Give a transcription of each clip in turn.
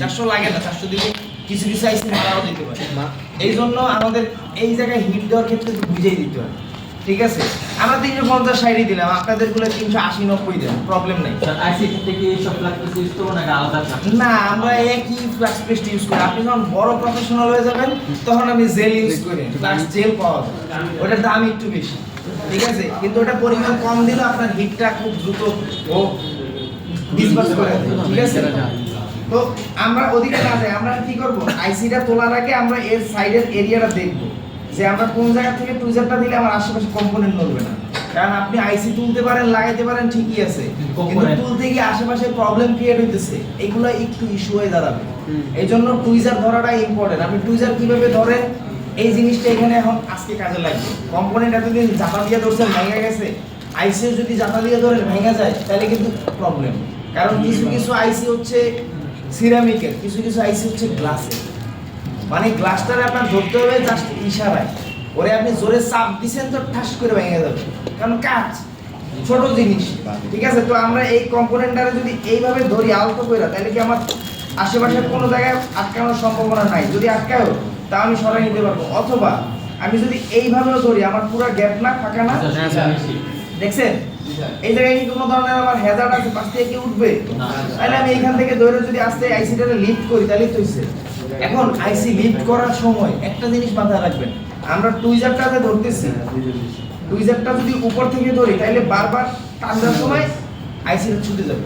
400 লাগে না, 400 দিলে কিছু কিছু আইসি মারাও দিতে পারে। এই জন্য আমাদের এই জায়গায় হিট দেওয়ার ক্ষেত্রে একটু বুঝেই দিতে হয়, ঠিক আছে? আমরা 350 সাইডই দিলাম, আপনাদের গুলো 380 90 দেন, প্রবলেম নাই। আইসি থেকে এই সব ফ্লাক্স পেস্ট ইউজ করব নাকি আলাদা ফ্লাক্স? না, আমরা একই ফ্লাক্স পেস্ট ইউজ করি। আপনি যখন বড় প্রফেশনাল হয়ে যাবেন তখন আমি জেল ইউজ করি, ফ্লাক্স জেল পাওয়া যায়, ওটার দাম একটু বেশি, ঠিক আছে? কিন্তু ওটা পরিমাণ কম দিলে আপনার হিটটা খুব দ্রুত ও ডিসপার্স করে দেয়, ঠিক আছে? তো আমরা ওদিকে না যাই, আমরা কি করব, আইসিটা তোলার আগে আমরা এর সাইডের এরিয়াটা দেখব যে আমরা কোন জায়গা থেকে টুইজারটা দিলে আমার আশেপাশে কম্পোনেন্ট নড়বে না। কারণ আপনি আইসি তুলতে পারেন, লাগাইতে পারেন, ঠিকই আছে, কিন্তু তুলতে গিয়ে আশেপাশে প্রবলেম ক্রিয়েট হইতেছে, এগুলো একটু ইস্যু হয়ে দাঁড়াবে। এই জন্য টুইজার ধরাটা ইম্পর্টেন্ট। আপনি টুইজার কিভাবে ধরেন এই জিনিসটা এখানে এখন আজকে কাজে লাগবে। কম্পোনেন্ট এতদিন জাপা দিয়ে ধরছেন, ভেঙে গেছে, আইসিও যদি জাপা দিয়ে ধরেন ভেঙে যায় তাহলে কিন্তু প্রবলেম। কারণ কিছু কিছু আইসি হচ্ছে সিরামিকের, কিছু কিছু আইসি হচ্ছে গ্লাসের, মানে গ্লাসটারে আপনার ধরতে হবে জাস্ট ইশারায়, ওরে আপনি জোরে চাপ দিছেন তো ঠাস করে ভেঙে যাবে, কারণ কাঁচ ছোট জিনিস, ঠিক আছে? তো আমরা এই কম্পোনেন্টটারে যদি এইভাবে ধরি আলতো করে, তাহলে কি আমার আশেপাশের কোনো জায়গায় আটকানোর সম্ভাবনা নাই। যদি আটকায়ও তা আমি সরাই নিতে পারবো, অথবা আমি যদি এইভাবেও ধরি, আমার পুরো গ্যাপ না, ফাঁকা না, দেখছেন এই জায়গায় কি কোনো ধরনের আমার হ্যাজার্ড আছে, পাশ থেকে কি উঠবে? তাহলে আমি এইখান থেকে ধরে যদি আস্তে আইসিটারে লিফট করি তাহলে তো হইছে। এখন আইসি লিফট করার সময় একটা জিনিস মাথায় রাখবেন, আমরা টুইজারটাতে ধরতেছি, টুইজারটা যদি উপর থেকে ধরি তাহলে বারবার টানার সময় আইসিটা ছুটে যাবে।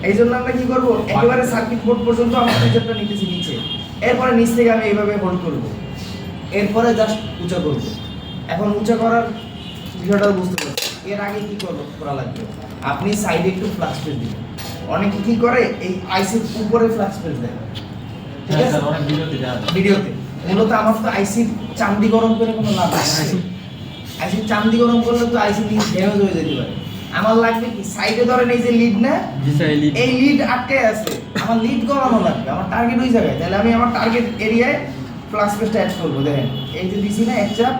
এই জন্য আমরা কি করব, একেবারে সার্কিট বোর্ড পর্যন্ত আমরা টুইজারটা নিতেছি নিচে, এরপরে নিচ থেকে আমি এইভাবে হোল্ড করব, এরপরে জাস্ট উঁচা করব। এখন উঁচা করার বিষয়টা বুঝতে পারছি। এর আগে কি করা লাগবে, আপনি সাইডে একটু ফ্লাক্স পেস্ট দিবেন। অনেকে কি করে এই আইসির উপরে ফ্লাক্স পেস্ট দেয়, ঠিক আছে? ভিডিওতে মূলত আমার তো আইসির চান্দি গরম করে কোনো লাভ নেই। আইসির চান্দি গরম করলে তো আইসি ড্যামেজ হয়ে যেতে পারে। আমার লাগবে কি, সাইডে ধরেন এই যে লিড না, এই লিড আটকে আছে, আমার লিড গলানো লাগবে, আমার টার্গেট ওই জায়গায়, তাহলে আমি আমার টার্গেট এরিয়ায় ফ্লাক্স পেস্ট অ্যাড করবো। দেখেন এই যে দিছি না এক চাপ,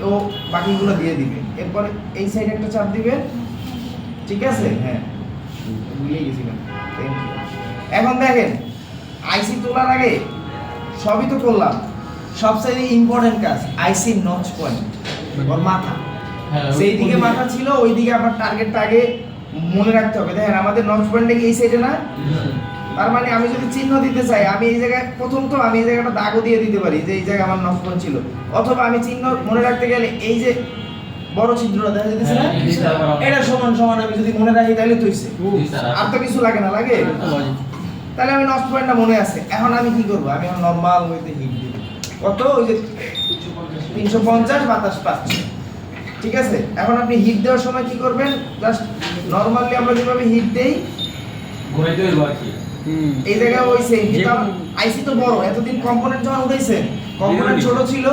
ও বাকিগুলো দিয়ে দিবে, এরপরে এই সাইডে একটা চাপ দিবে, ঠিক আছে? হ্যাঁ, ভুলে গেছিলাম। এখন দেখেন আইসি তোলার আগে সবই তো করলাম, সবচেয়ে ইম্পর্টেন্ট কাজ আইসি নচ পয়েন্ট, ওর মাথা, সেই দিকে মাথা ছিল, ওই দিকে আপনার টার্গেটটা আগে মনে রাখতে হবে। দেখেন আমাদের নচ পয়েন্টটা কি এই সাইডে না? তার মানে আমি যদি চিহ্ন দিতে চাই, আমি এই জায়গায় প্রথম তো আমি এই জায়গাটা দাগও দিয়ে দিতে পারি যে এই জায়গায় আমার নচ পয়েন্ট ছিল, অথবা আমি চিহ্ন মনে রাখতে গেলে এই যে বড় ছিদ্রটা দেখা যাচ্ছে না, এটা সমান সমান আমি যদি মনে রাখি তাহলে তো হইছে, আর তো কিছু লাগে না, লাগে? তাহলে আমি নচ পয়েন্টটা মনে আছে। এখন আমি কি করব, আমি এখন নরমাল ওয়েতে হিট দিব, কত, ওই যে 350 বাতাস পাচ্ছে, ঠিক আছে? এখন আপনি হিট দেওয়ার সময় কি করবেন, জাস্ট নরমালি আমরা যেভাবে হিট দেই ঘুরাইতে হইব আর কি, এই জায়গায় ওই সেম, কিন্তু আইসি তো বড়, এতদিন কম্পোনেন্ট যখন উঠাইছেন কম্পোনেন্ট ছোট ছিল,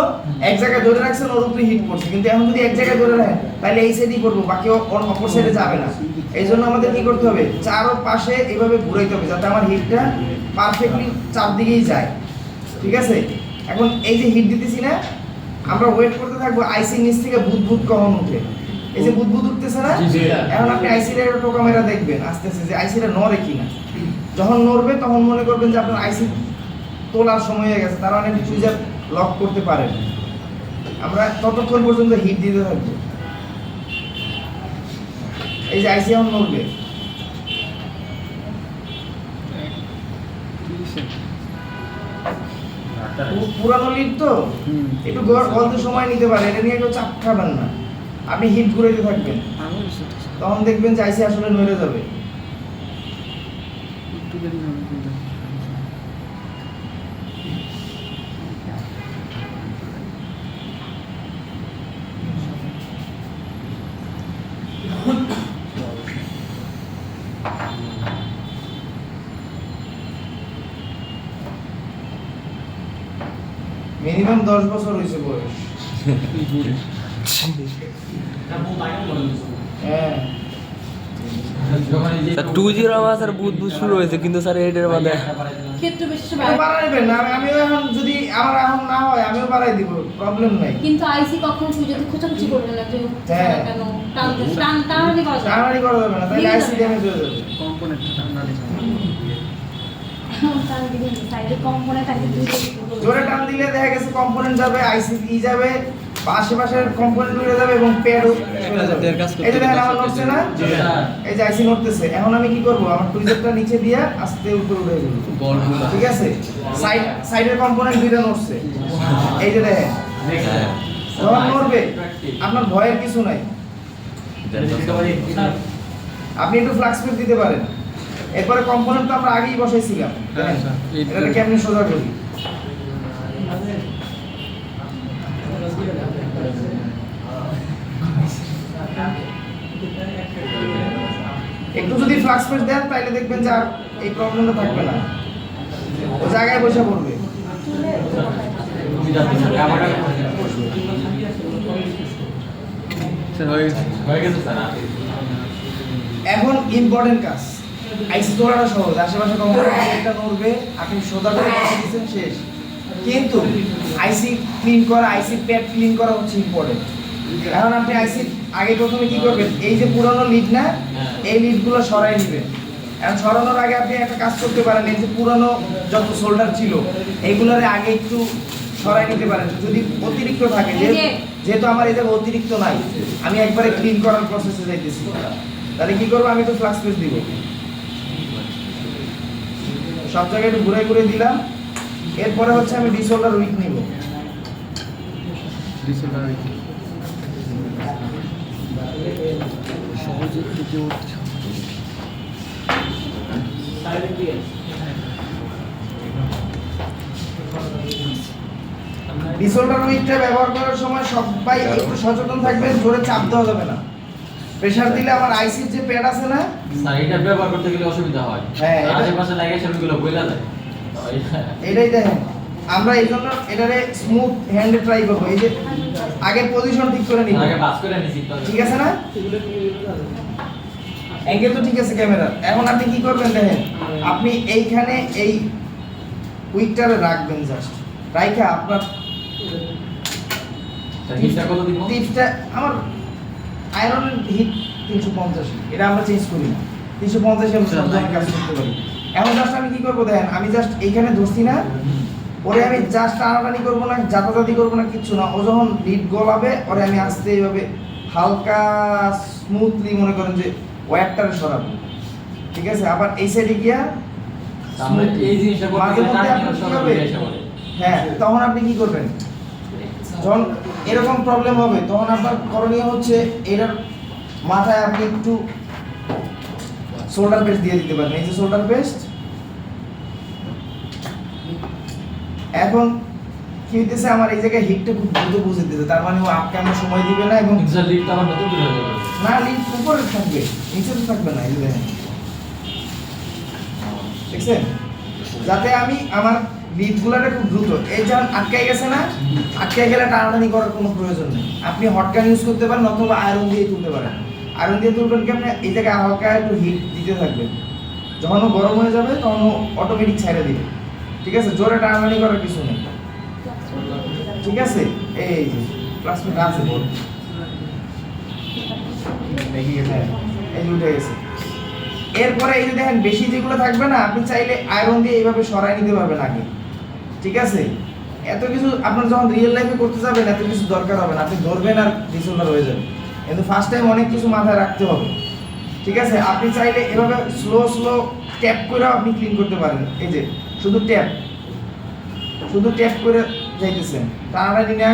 এক জায়গায় ধরে রাখছেন, ওর উপরে হিট পড়ছে, কিন্তু এখন যদি এক জায়গায় ধরে রাখেন তাহলে এই সাইডই করবো, বাকি অপর সাইডে যাবে না। এই জন্য আমাদের কি করতে হবে, চারপাশে এইভাবে ঘুরাইতে হবে যাতে আমার হিটটা পারফেক্টলি চারদিকেই যায়, ঠিক আছে? এখন এই যে হিট দিতেছি না, আমরা ওয়েট করতে থাকবো আইসি নিচ থেকে বুদবুদ কখন উঠে, এই যে বুদবুদ উঠতেছে না, এখন আপনি আইসির একটা টোকা মেরা দেখবেন আস্তে আস্তে যে আইসিটা নড়ে কিনা। যখন নড়বে তখন মনে করবেন যে আপনার আইসি তোলার সময় হয়ে গেছে, তার মানে টুইজার লক করতে পারেন। আমরা ততক্ষণ পর্যন্ত হিট দিতে থাকবো। এই যে আইসি এখন নড়বে, পুরানো লিড তো একটু গলতে সময় নিতে পারে, এটা নিয়ে কেউ চাপ খাবেন না, আপনি হিট ঘুরাইতে থাকবেন, তখন দেখবেন যে আইসি আসলে নড়ে যাবে। মিনিমাম 10 বছর হয়েছে বয়স। হ্যাঁ, 2-0 আমার স্যার বুধ শুরু হয়েছে, কিন্তু স্যার এটার মধ্যে ক্ষেত্র বিশেষে বাড়াইবেন না, আমিও এখন যদি আমার এখন না হয় আমিও বাড়াই দিব, প্রবলেম নাই। কিন্তু আইসি কখন যদি খোঁচাখুচি করবে না, যে হ্যাঁ, কেন টানাটানি করা যাবে, টানাটানি করা যাবে না, তাহলে আইসি ড্যামেজ হয়ে যাবে। কম্পোনেন্টটা টানাটানি তাহলে দিবেন সাইডে কম্পোনেন্ট থাকে দুইটা জোরে টান দিলে দেখা গেছে কম্পোনেন্ট যাবে, আইসি ই যাবে, বা আশেপাশের কম্পোনেন্ট উড়ে যাবে এবং প্যাডও চলে যাবে। এই যে দেখেন আমার নড়ছে না, এই যে আইসি নড়তেছে। এখন আমি কি করব, আমার টুইজারটা নিচে দিয়ে আস্তে উপরে উঠে দেব, ঠিক আছে? সাইডের কম্পোনেন্ট দুইটা নড়ছে, এই যে দেখেন যখন নড়বে আপনার ভয়ের কিছু নাই। আপনি একটু ফ্লাক্স স্পিড দিতে পারেন। এরপরে কম্পোনেন্ট তো আমরা আগেই বসাইছিলাম, দেখেন এটা কেমনে সোজা করি। একটু যদি ফ্লাক্স স্পিড দেন তাহলে দেখবেন যে আর এই প্রবলেমটা থাকবে না, ও জায়গায় বসে পড়বে। হয়ে গেছে স্যার। এখন ইম্পর্টেন্ট কাজ, আইসি তোলাটা সহজ, আশেপাশে কম্পিউটারটা নড়বে, আপনি সোজা করে বসে দিচ্ছেন, শেষ। কিন্তু আইসি ক্লিন করা, আইসি প্যাড ক্লিন করা হচ্ছে ইম্পর্টেন্ট। এখন আপনি আইসি আগে প্রথমে কি করবেন, এই যে পুরানো লিড না, এই লিডগুলো সরাই নেবেন। এখন সরানোর আগে আপনি একটা কাজ করতে পারেন, এই যে পুরানো যত সোল্ডার ছিল এইগুলোর আগে একটু সরাই নিতে পারেন যদি অতিরিক্ত থাকে। যেহেতু আমার এই জায়গায় অতিরিক্ত নাই, আমি একবারে ক্লিন করার প্রসেসে যাইতেছি, তাহলে কি করবো, আমি তো ফ্লাক্স পেজ দিব, সব জায়গায় একটু ঘুরে ঘুরে দিলাম। এরপরে হচ্ছে আমি ডিসোল্ডার উইক নিব। ডিসোল্ডার উইকটা ব্যবহার করার সময় সবাই একটু সচেতন থাকবেন, জোরে চাপ দেওয়া যাবে না। প্রেসার দিলে আমার আইসির যে প্যাড আছে না স্যার, এটা ব্যবহার করতে গেলে অসুবিধা হয়। হ্যাঁ, আশেপাশে লাগে সেগুলো বইলা যায়। এটাই দেখেন, আমরা এই জন্য এটারে স্মুথ হ্যান্ডে ট্রাই করবো। এই যে আগে পজিশন ঠিক করে নিব, আগে পাস করে নিছি, ঠিক আছে না? অ্যাঙ্গেল তো ঠিক আছে ক্যামেরার। এখন আপনি কি করবেন দেখেন, আপনি এইখানে এই উইকটারে রাখবেন, জাস্ট রাইখা আপনার হিটটা কত দিব? টিপসটা আমার আয়রন হিট 350, এটা আমরা চেঞ্জ করি না, 350 এর মধ্যে আমি কাজ করতে পারি। এখন জাস্ট আমি কি করবো দেখেন, আমি জাস্ট এইখানে ধরছি না, ওরে আমি জাস্ট টানাটানি করবো না, জাতাজাতি করবো না, কিচ্ছু না। ও যখন লিড গলাবে ওরে আমি আস্তে এইভাবে হালকা স্মুথলি মনে করেন যে ওয়্যারটারে সরাবো, ঠিক আছে? আবার এই সাইডে গিয়া আমরা এই জিনিসটা করতে মাঝে গেলে মধ্যে টান আপনার দিয়ে কি সবাই হবে? ঘুরে এসে পড়ে। হ্যাঁ, তখন আপনি কি করবেন, যখন এরকম প্রবলেম হবে তখন আপনার করণীয় হচ্ছে এটার মাথায় আপনি একটু শোল্ডার পেস্ট দিয়ে দিতে পারেন। এই যে শোল্ডার পেস্ট, এখন কি হইতেছে, আমার এই জায়গায় হিটটা খুব দ্রুত বুঝে দিতে, তার মানে ও আটকে আমার সময় দিবে না। এবং স্যার, লিডটা আবার নতুন করে হয়ে যাবে। না, লিড উপরে থাকবে, নিচে তো থাকবে না, এই যে দেখেন, দেখছেন? যাতে আমি আমার লিডগুলোটা খুব দ্রুত, এই যখন আটকাই গেছে না, আটকাই গেলে টানাটানি করার কোনো প্রয়োজন নেই। আপনি হট গান ইউজ করতে পারেন অথবা আয়রন দিয়ে তুলতে পারেন। আয়রন দিয়ে তুলবেন কি, আপনি এই জায়গায় হালকা একটু হিট দিতে থাকবেন, যখন ও গরম হয়ে যাবে তখন ও অটোমেটিক ছেড়ে দিবে, ঠিক আছে? জোরে টানাটানি করার কিছু নেই, ঠিক আছে? এই যে ক্লাসমেট আছে, এই উঠে গেছে। এরপরে এই যে দেখেন বেশি যেগুলো থাকবে না, আপনি চাইলে আয়রন দিয়ে এইভাবে সরাই নিতে পারবেন আগে, ঠিক আছে? এত কিছু আপনার যখন রিয়েল লাইফে করতে যাবেন এত কিছু দরকার হবে না, আপনি ধরবেন আর ডিসোল্ডার হয়ে যাবে। কিন্তু ফার্স্ট টাইম অনেক কিছু মাথায় রাখতে হবে, ঠিক আছে? আপনি চাইলে এভাবে স্লো স্লো ট্যাপ করে আপনি ক্লিন করতে পারেন। এই যে শুধু ট্যাপ করে যাইতেছেন, টানাটানি না,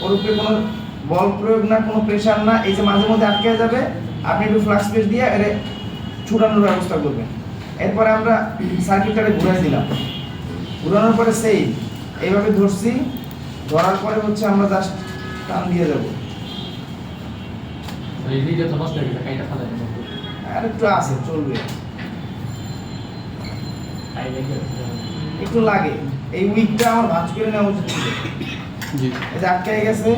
ওর উপরে কোনো বল প্রয়োগ না, কোনো প্রেশার না। এই যে মাঝে মধ্যে আটকে যাবে, আপনি একটু ফ্লাক্স পেজ দিয়ে এর ছুটানোর ব্যবস্থা করবেন। এরপরে আমরা সার্কিটটাকে ঘুরাই দিলাম, ঘুরানোর পরে সেই এইভাবে ধরছি, ধরার পরে হচ্ছে আমরা জাস্ট টান দিয়ে যাবো। এই লিডটা তো নষ্ট হয়ে গেছে, কাইটা ফেলাই দেবো। আর একটু আছে, চলবে, একটু লাগে। এই উইকটা আমার ভাঁজ করে নেওয়া উচিত ছিল, এই যে আটকে গেছে।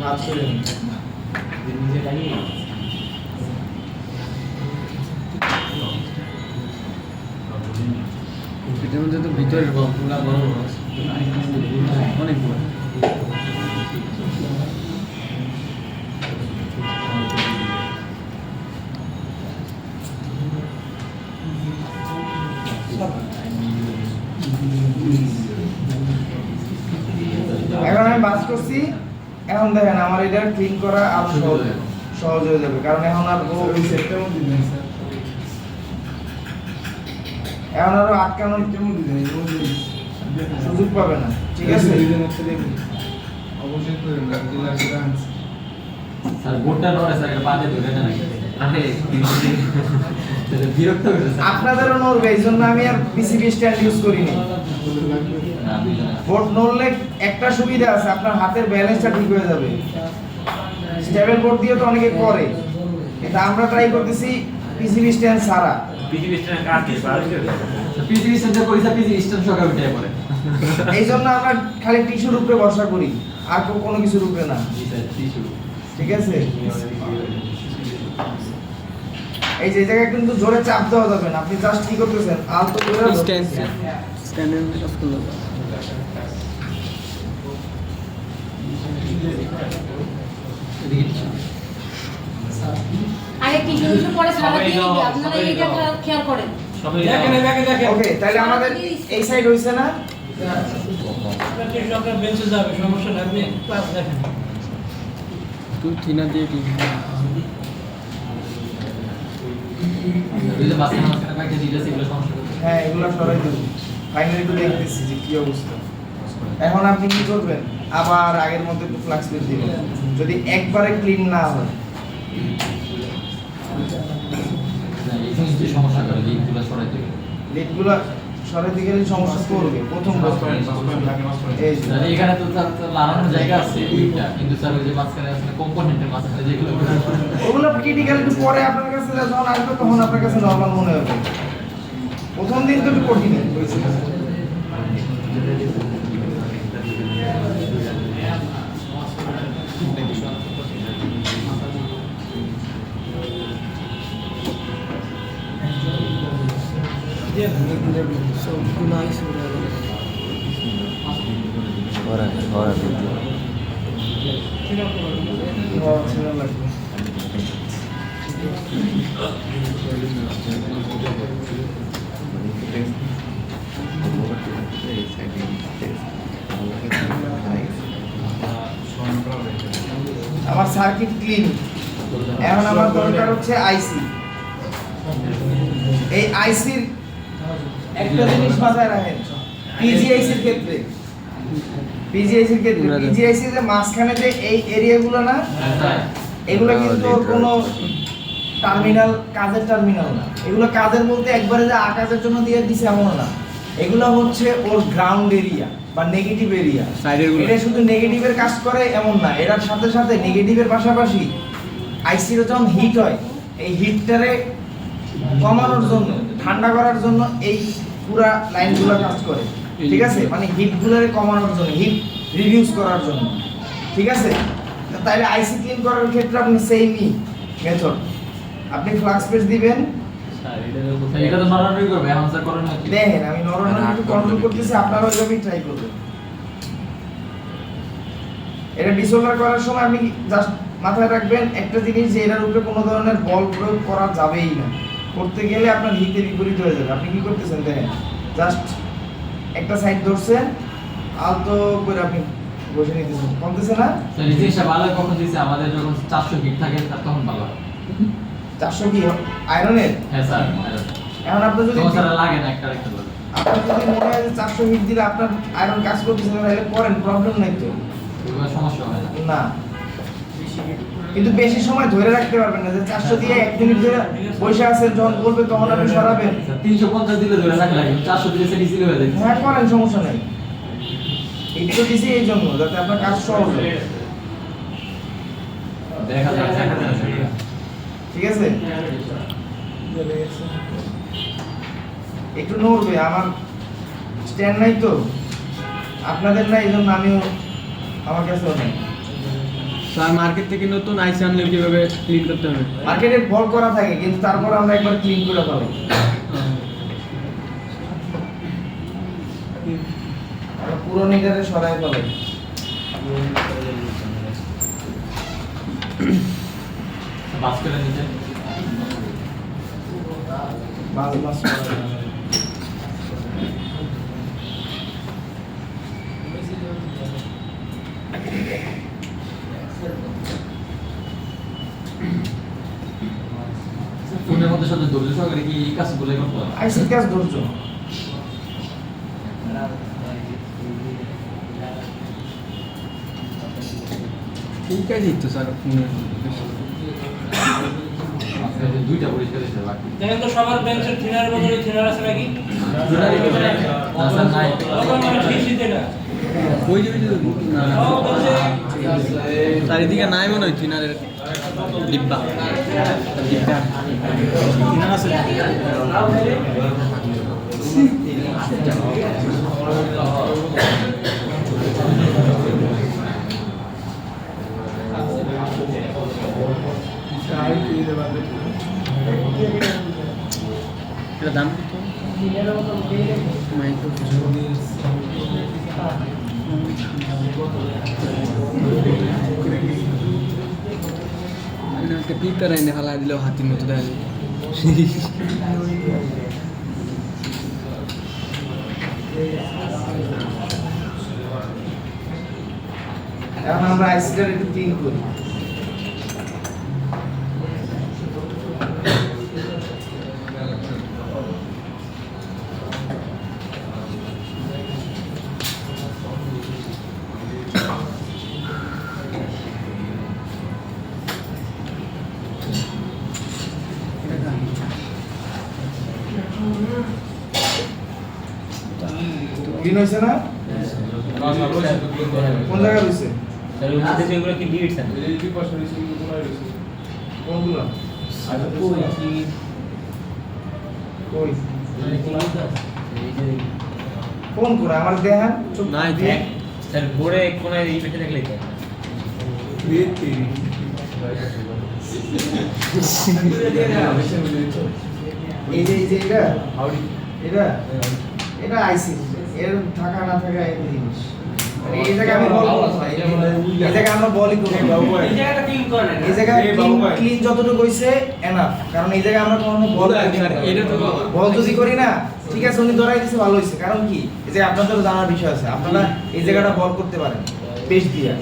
ভাঁজ করে নিন নিজে লাগিয়ে। এটার মধ্যে তো ভিতরের পুরা বড় অনেক বড়। এখন আমি বাস করছি, এখন দেখেন আমার এটা ক্লিন করা আর সহজ হয়ে যাবে, কারণ এখন আর এখন আরো আটকানোর সুযোগ পাবে না, ঠিক আছে? স্যার বোর্ডটা নড়ে স্যার, এটা বাদে ধরে না নাকি? আরে এটা বিরক্ত করে স্যার। আপনাদেরও নড়বে, এই জন্য আমি আর পিসিবি স্ট্যান্ড ইউজ করিনি। না বুঝলেন না। বোর্ড নড়লে একটা সুবিধা আছে, আপনার হাতের ব্যালেন্সটা ঠিক হয়ে যাবে। স্টেবল বোর্ড দিয়ে তো অনেকে করে, কিন্তু আমরা ট্রাই করতেছি পিসিবি স্ট্যান্ড ছাড়া। পিসিবি সেন্টার কইছা পিসিবি স্ট্যান্ড সকালে উঠে পড়ে। এই জন্য আমরা খালি টিস্যুর উপরে ভরসা করি, আর কোনো কিছুর উপরে না, জি স্যার, টিস্যু। ঠিক আছে? এই যে জায়গায় কিন্তু জোরে চাপ দেওয়া যাবে না, আপনি জাস্ট কি করতেছেন, আলতো করে ধরতেছেন। এদিকে টিস্যু। আরেকটি জিনিস পরে ছাড়া দিয়ে দিই, আপনারা এইটা খেয়াল করেন। ওকে, তাহলে আমাদের এই সাইড হইছে না? ওই যে মাঝখানে মাঝখানে কয়েকটা দিলে সেগুলো সমস্যা করবে। হ্যাঁ, এগুলো সরাই দেব। ফাইনালি একটু দেখতেছি যে কি অবস্থা। এখন আপনি কি করবেন, আবার আগের মতো একটু ফ্লাক্স পেজ দিবেন, যদি একবারে ক্লিন না হয়। না, এই জিনিসটি সমস্যা করে, লিকগুলো সরাইতে হবে। লিডগুলো সরাইতে গেলে সমস্যা করবে প্রথম বছর। এই যে। স্যার, এখানে তো স্যার লাগানোর জায়গা আছে দুইটা, কিন্তু স্যার ওই যে মাঝখানে আসলে কম্পোনেন্টের মাঝখানে যেগুলো ওগুলো ক্রিটিক্যাল একটু পরে আপনার কাছে যখন আসবে তখন আপনার কাছে নরমাল মনে হবে, প্রথম দিন তো একটু কঠিন হয়েছে। আমার সার্কিট ক্লিন, এখন আমার দরকার হচ্ছে আইসি। এই আইসির একটা জিনিস মাথায় রাখেন, পিজিআইসির ক্ষেত্রে পিজিআইসি যে মাঝখানে যে এই এরিয়াগুলো না, এগুলো কিন্তু ওর কোনো টার্মিনাল, কাজের টার্মিনাল না। এগুলো কাজের বলতে একবারে যে আকাশের জন্য দিয়ে দিছে এমন না, এগুলো হচ্ছে ওর গ্রাউন্ড এরিয়া বা নেগেটিভ এরিয়া। এটা শুধু নেগেটিভের কাজ করে এমন না, এটার সাথে সাথে নেগেটিভের পাশাপাশি আইসির যখন হিট হয়, এই হিটটারে কমানোর জন্য, ঠান্ডা করার জন্য এই পুরা লাইনগুলো কাজ করে, ঠিক আছে? মানে হিটগুলোরে কমানোর জন্য, হিট রিডিউস করার জন্য, ঠিক আছে? তাইলে আইসি ক্লিন করার ক্ষেত্রে আপনি সেইমই মেথড, আপনি ফ্লাক্স পেজ দিবেন। এটা তো নরমালি করবে, এখন স্যার করেন না কি? দেখেন আমি নরমালি একটু কন্ট্রোল করতেছি, আপনারা ওইভাবেই ট্রাই করবেন। এটা ডিসোল্ডার করার সময় আপনি জাস্ট মাথায় রাখবেন একটা জিনিস, যে এটার উপরে কোনো ধরনের বল প্রয়োগ করা যাবেই না, করতে গেলে আপনার হিতে বিপরীত হয়ে যাবে। আপনি কি করতেছেন দেখেন, জাস্ট একটা সাইড ধরছেন, আলতো করে আপনি বসে নিতেছেন, কমতেছে না? স্যার এই জিনিসটা ভালো হয় কখন দিছে, আমাদের যখন 400 হিট থাকে তার তখন ভালো হয়। 400 কি আয়রনের? হ্যাঁ স্যার, এখন আপনি যদি তখন স্যার লাগে না, একটা একটা লাগে। আপনার যদি মনে হয় যে 400 হিট দিলে আপনার আয়রন কাজ করতেছে না, তাহলে করেন, প্রবলেম নাই তো, কোনো সমস্যা হয় না। না। কিন্তু বেশি সময় ধরে রাখতে পারবেন না, যে 400 দিয়ে 1 মিনিট ধরে বসে আছেন, যখন বলবে তখন আপনি সরাবেন। স্যার 350 দিলে ধরে রাখা লাগে, 400 দিলে সেটা ইজিলি হয়ে যায়। হ্যাঁ করেন, সমস্যা নাই। একটু দিছি এই জন্য যাতে আপনার কাজ সহজ হয়, দেখা যায় দেখা যায়। ঠিক আছে? একটু নড়বে, আমার স্ট্যান্ড নাই তো, আপনাদের নাই, এই জন্য আমিও, আমার কাছেও নাই। স্যার মার্কেট থেকে নতুন আইসি আনলে কিভাবে ক্লিন করতে হবে? মার্কেটে বল করা থাকে, কিন্তু তারপর আমরা একবার ক্লিন করে ফেলি। আমরা পুরো নিটারে সরাই পাবে বাস্কেটের নিচে মাছ ফোনের মধ্যে সাথে ধৈর্য সহকারে কি এই কাজগুলো করতে হবে? আইসির কাজ ধরছো ঠিক আছে তো স্যার ফোনে আজকে যে দুইটা পরিষ্কার হয়েছে বাকি দেখেন তো সবার বেঞ্চের থিনার বদলে থিনার আছে নাকি? না স্যার নাই তখন মানে ঠিক শীতে না। ওই যে না না ও বলছে চারিদিকে নাই মনে হয় চিনারের ডিব্বা ডিব্বা এটা দাম কত একটা পিঁপড়া এনে ফেলা দিলেও হাতির মতো দেখা যায় এখন আমরা আইসিটার একটু ক্লিন করি ক্লিন হয়েছে না কোন জায়গায় রয়েছে তাহলে উঠতে যেগুলো কি ডিলিট আছে? কোনগুলো কই কোন করে আমার দেখান চুপ নাই দিয়ে। স্যার বোর্ডে কোনায় এই পেটে দেখলেই তো। এই যে এটা এটা আইসি এর থাকা না থাকা এক জিনিস মানে এই জায়গায় আমি বলবো না, এই জায়গায় আমরা বলি করব এই জায়গাটা ক্লিন করে না। এই জায়গায় ক্লিন যতটুকু হইছে এনাফ কারণ এই জায়গায় আমরা কোনো বল এটা তো বল যদি করি না ঠিক আছে উনি ধরাই দিছে ভালো হইছে কারণ কি এই যে আপনাদের জানার বিষয় আছে আপনারা এই জায়গাটা বল করতে পারেন পেস্ট দিয়ে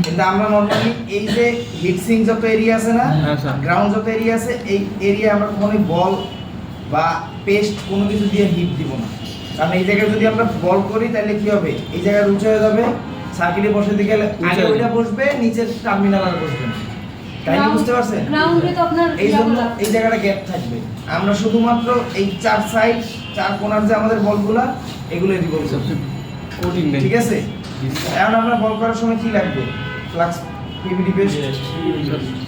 কিন্তু আমরা নরমালি এই যে হিট সিঙ্ক যত এরিয়া আছে না হ্যাঁ, স্যার। গ্রাউন্ড যত এরিয়া আছে এই এরিয়া আমরা কখনোই বল বা পেস্ট কোনো কিছু দিয়ে হিট দিব না কারণ এই জায়গায় যদি আমরা বল করি তাহলে কি হবে এই জায়গায় উঁচু হয়ে যাবে সার্কিটে বসে দিকে গেলে আগে উঁচু ওইটা বসবে নিচের টার্মিনাল আর বসবে না তাই কি বুঝতে পারছেন গ্রাউন্ডে তো আপনার এই জন্য এই জায়গাটা গ্যাপ থাকবে আমরা শুধুমাত্র এই চার সাইড চার কোণার যে আমাদের বলগুলা এগুলো রিভলভ করব কোডিং ঠিক আছে এখন আমরা বল করার সময় কি লাগবে ফ্লাক্স পিভিডি পেস্ট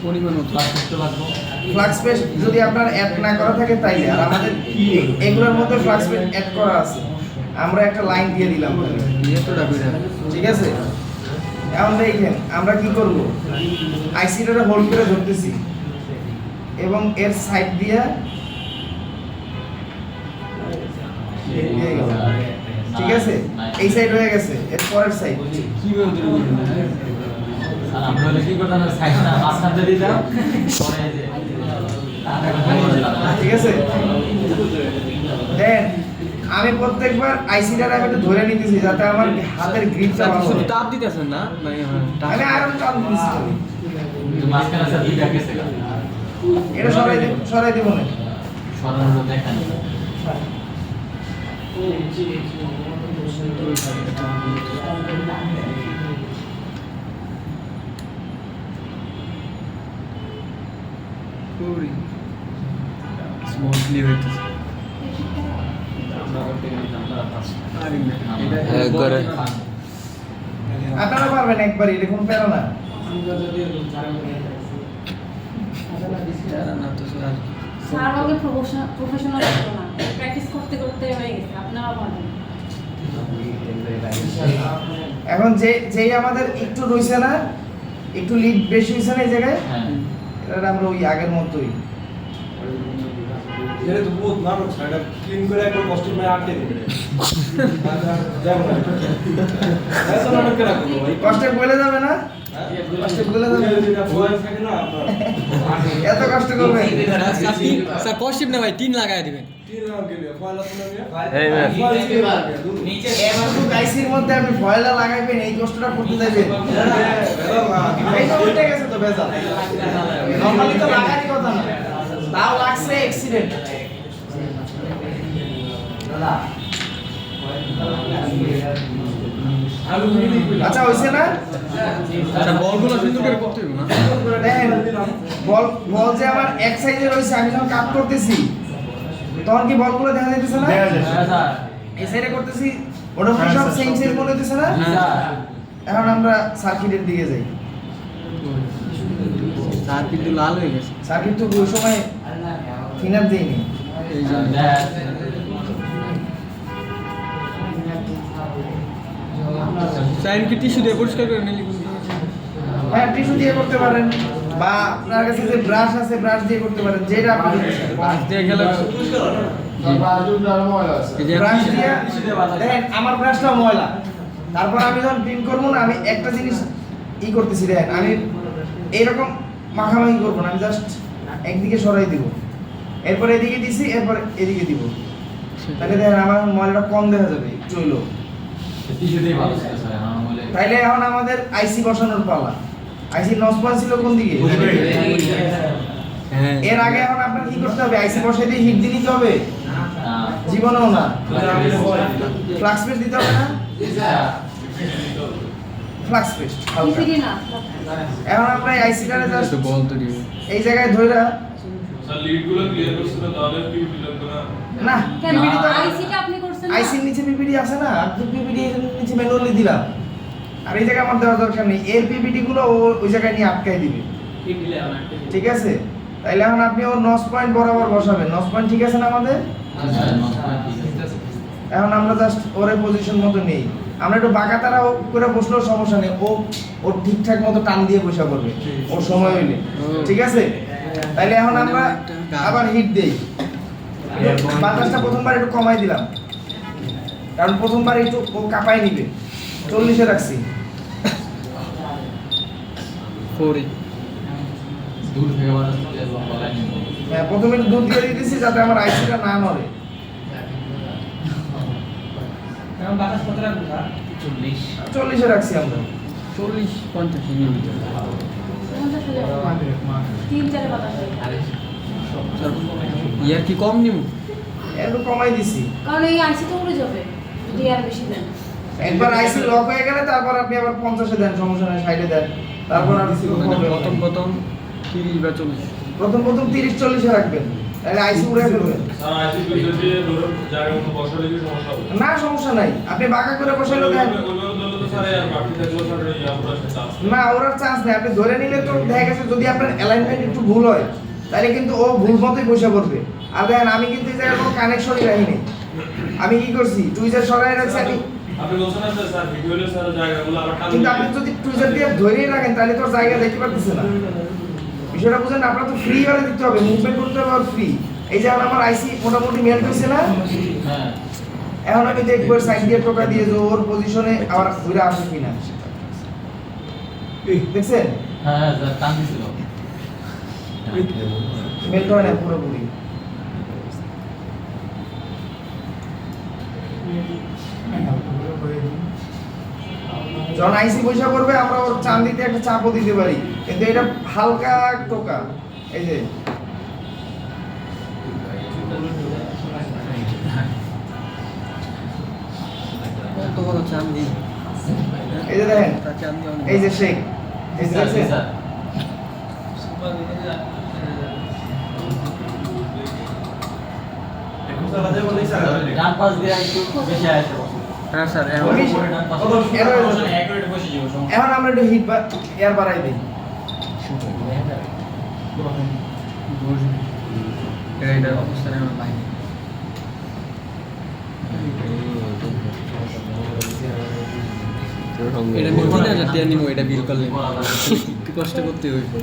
পরিমাণ মতো ক্লাস করতে লাগবো ফ্লাক্স পেস্ট যদি আপনার অ্যাড না করা থাকে তাইলে আর আমাদের এগুলোর মধ্যে ফ্লাক্স পেস্ট অ্যাড করা আছে আমরা একটা লাইন দিয়ে দিলাম এতটা বিড়া ঠিক আছে এখন দেখেন আমরা কি করব আইসিটা হোল্ড করে ধরতেছি এবং এর সাইড দিয়ে ঠিক আছে এই সাইড হয়ে গেছে এর পরের সাইড কিভাবে ধরবো আর আমরা হলে কি করতাম সাইডটা মাঝখান দিয়ে দিতাম পরে এই যে ঠিক আছে দেন আমি প্রত্যেকবার আইসিটা আমি একটু ধরে নিতেছি যাতে আমার হাতের গ্রিপটা ভালো শুধু হয় তাপ দিতেছেন না মানে আমি আয়রন টান দিচ্ছি মাঝখানে স্যার দুইটা গেছে এটা সরাই দিব না সরানোর দেখা নেই পুরি স্মুথলি হইতেছে আরে না একবারে। আপনারা পারবেন একবার এরকম প্যারা না না তো স্যার স্যার আগে প্রফেশনাল ছিল না প্র্যাকটিস করতে করতে হয়ে গেছে আপনারা পারবেন এখন যেই আমাদের একটু রইছে না একটু লিড বেশি হইছে না এই জায়গায় হ্যাঁ এটা আমরা ওই আগের মতোই এটা তো বহুত মানুষ এটা ক্লিন করে একবার কষ্ট করে আটকে দিবে যাবো না এত নাটক কেন করবো ভাই কষ্টে বলে যাবে না? কষ্টে বলে যাবে? যেটা ফয়েল থাকে না আপনার এত কষ্ট করবে? স্যার কষ্টিপ না ভাই 3 লাগায় দিবেন। তিন নাম কে লিয়ে ফয়েল আছে না এই ম্যাম। নিচে এতটুকু আইসির মধ্যে আপনি ফয়লা লাগাইবেন, এই কষ্টটা করতে যাবেন? এই তো উল্টে গেছে তো ভেজাল। নরমালি তো লাগারই কথা না, তাও লাগছে অ্যাক্সিডেন্ট। আচ্ছা হইছে না? আচ্ছা বলগুলো সুন্দর করে করতে হবে না? দেখেন বল বল যে আমার এক সাইজে রয়েছে, আমি যখন কাট করতেছি তখন কি বলগুলো দেখা যাইতেছে না? হ্যাঁ স্যার। এই সাইডে করতেছি ওটা কি সব সেম সেম মনে হইতেছে না? স্যার। এখন আমরা সার্কিটের দিকে যাই। তার কিন্তু লাল হয়ে গেছে। সার্কিট তো ওই সময় ফিনার দেয়নি। এই জন্য সাইন কি টিস্যু দিয়ে পরিষ্কার করে নিলি হ্যাঁ টিস্যু দিয়ে করতে পারেন, বা আপনার কাছে যে ব্রাশ আছে ব্রাশ দিয়ে করতে পারেন, যেটা আপনি বাস দিয়ে গেলে এই যে ব্রাশ দিয়ে দেখেন আমার ব্রাশটাও ময়লা, তারপর আমি যখন ক্লিন করবো না, আমি একটা জিনিস ই করতেছি, দেখেন আমি এইরকম মাখামাখি করবো না, আমি জাস্ট একদিকে সরাই দিব, এরপর এদিকে দিছি, এরপর এদিকে দিব, তাহলে দেখেন আমার ময়লাটা কম দেখা যাবে একটু হইলেও। টিস্যু দিয়ে ভালো ছিল স্যার, আমার বলে। তাইলে এখন আমাদের আইসি বসানোর পালা। আইসি নসপান ছিল কোন দিকে? হ্যাঁ এর আগে এখন আপনার কি করতে হবে? আইসি বসাই দিয়ে হিট দিতে হবে? না। জীবনেও না। ফ্লাক্স পেস্ট দিতে হবে না? ফ্লাক্স পেস্ট হালকা। পিপিডি না এখন আমরা এই আইসিটারে জাস্ট তো বল তো দিও এই জায়গায় ধইরা স্যার লিডগুলো ক্লিয়ার করছিল তাহলে পিপিটি লাগবে না না কেন পিপিডি তো আইসিটা আপনি করছেন না আইসির নিচে পিপিডি আছে না, আপনি পিপিডি এর নিচে ম্যানুয়ালি দিলাম, আর এই জায়গায় আমার দেওয়ার দরকার নেই, এর পিপিডি গুলো ও ওই জায়গায় নিয়ে আটকাই দিবে, ঠিক আছে? তাইলে এখন আপনি ওর নস পয়েন্ট বরাবর বসাবেন, নস পয়েন্ট ঠিক আছে না আমাদের? স্যার নষ্ট ঠিক আছে। এখন আমরা জাস্ট ওর পজিশন মতো নেই, আমরা একটু বাঁকা তারা করে বসলেও সমস্যা নেই, ও ওর ঠিকঠাক মতো টান দিয়ে বসা করবে ওর সময় হইলে, ঠিক আছে? তাইলে এখন আমরা আবার হিট দেই, বাতাসটা প্রথমবার একটু কমাই দিলাম, কারণ প্রথমবার একটু ও কাঁপাই নিবে, 40-এ রাখছি। ফোরে দূর থেকে বাতাস বলা নিব। হ্যাঁ প্রথমে একটু দুধ দিয়ে দিতেছি যাতে আমার আইসিটা না নড়ে। এখন বাতাস কত রাখবো স্যার 40 40-এ রাখছি আমরা। 40-50 মিলিমিটার। 3-4 বাতাস ইয়ার কি কম নিব? একটু কমাই দিছি, কারণ এই আইসি তো উড়ে যাবে যদি আর বেশি দেন একবার আইসি লক হয়ে গেলে তারপর আপনি আবার 50-এ দেন, সমস্যা নেই, 60-এ দেন, তারপর আর প্রথম প্রথম 30 বা 40 প্রথম 30-40-এ রাখবেন, তাহলে আইসি উড়ে ফেলবেন। স্যার আইসি দুইটা দিয়ে ধরুন জায়গা মতো বসালে কি সমস্যা হবে না সমস্যা নাই, আপনি বাঁকা করে বসাইলে দেন, ওইভাবে ধরলে তো স্যার আর বাকি থাকলেও স্যার ইয়া পুরো চান্স না ওর আর চান্স নেই, আপনি ধরে নিলে তো দেখা গেছে যদি আপনার অ্যালাইনমেন্ট একটু ভুল হয় তাহলে কিন্তু ও ভুল মতোই বসে পড়বে। আর দেখেন আমি কিন্তু এই জায়গায় কোনো কানেকশনই রাখিনি, আমি কি করছি টুইজার সরাই রাখছি আমি, আপনি বলছেন না স্যার ভিডিওলে স্যার জায়গাগুলো আবার টান কিন্তু আপনি যদি টুইজার দিয়ে ধরেই রাখেন তাহলে তো আর জায়গা দেখতে পারতেছে না, বিষয়টা বুঝেন? আপনার তো ফ্রি হলে দিতে হবে, মুভমেন্ট করতে হবে আর ফ্রি। এই যে আমার আইসি মোটামুটি মেল্ট হয়েছে না, হ্যাঁ। এখন আমি দেখবো সাইড দিয়ে টোকা দিয়ে যে ওর পজিশনে আবার ঘুরে আসে কিনা, দেখছেন? হ্যাঁ স্যার টান দিছিল। মেল্ট হয় না পুরোপুরি। যখন আইসি পয়সা করবে আমরা ওর চান্দিতে একটা চাপও দিতে পারি, কিন্তু এটা হালকা টোকা, এই যে কত বড় চান্দি এই যে দেখেন, তা চান্দি অনেক এই যে শেক, এই যে স্যার দেখছেন? স্যার ডান পাশ দিয়ে একটু বেশি আসে। হ্যাঁ স্যার এখন উনিশ। ডান পাশ এখন আমরা একটু হিট বা এয়ার বাড়াই দিই, এটা অবস্থা এখন বাইরে এটা আমি 3000 টাকা নিবো, এটা বিল করলে একটু কষ্ট করতে হইব।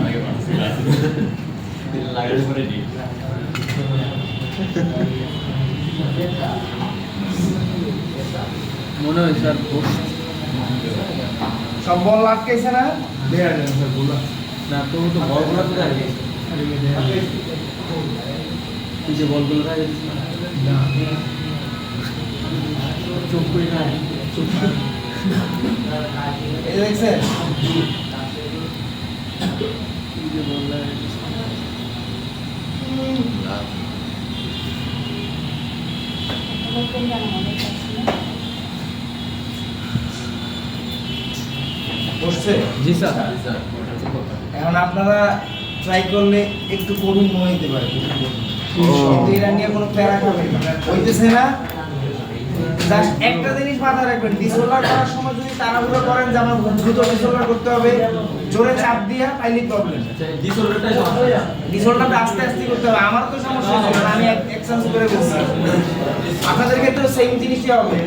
আগে পারছি লাগানোর পরে দিই মনে হয় স্যার সব বল আটকাইছে না? না তো তো বলগুলো তো থাকে এই যে বলগুলো থাকে না চোখ করে না চোখ এই যে দেখছেন? এই যে বললা বলতেন জানো অনেক আছে না? বসছে? জি স্যার স্যার এখন আপনারা ট্রাই করলে একটু করুন মনে হইতে পারে। কিন্তু এটা নিয়ে কোনো প্যারা খাবেন না। হইতেছে না? জাস্ট একটা জিনিস মাথায় রাখবেন, ডিসোলার করার সময় যদি তাড়াহুড়ো করেন যে আমার দ্রুত ডিসোলার করতে হবে, জোরে চাপ দিয়া তাইলে প্রবলেম। আচ্ছা ডিসঅর্ডারটাই সমস্যা ডিসোলারটা আস্তে আস্তে করতে হবে। আমার তো সমস্যা ছিল না, আমি এক্সচেঞ্জ করে বলছি। আপনাদের ক্ষেত্রেও সেম জিনিসই হবে।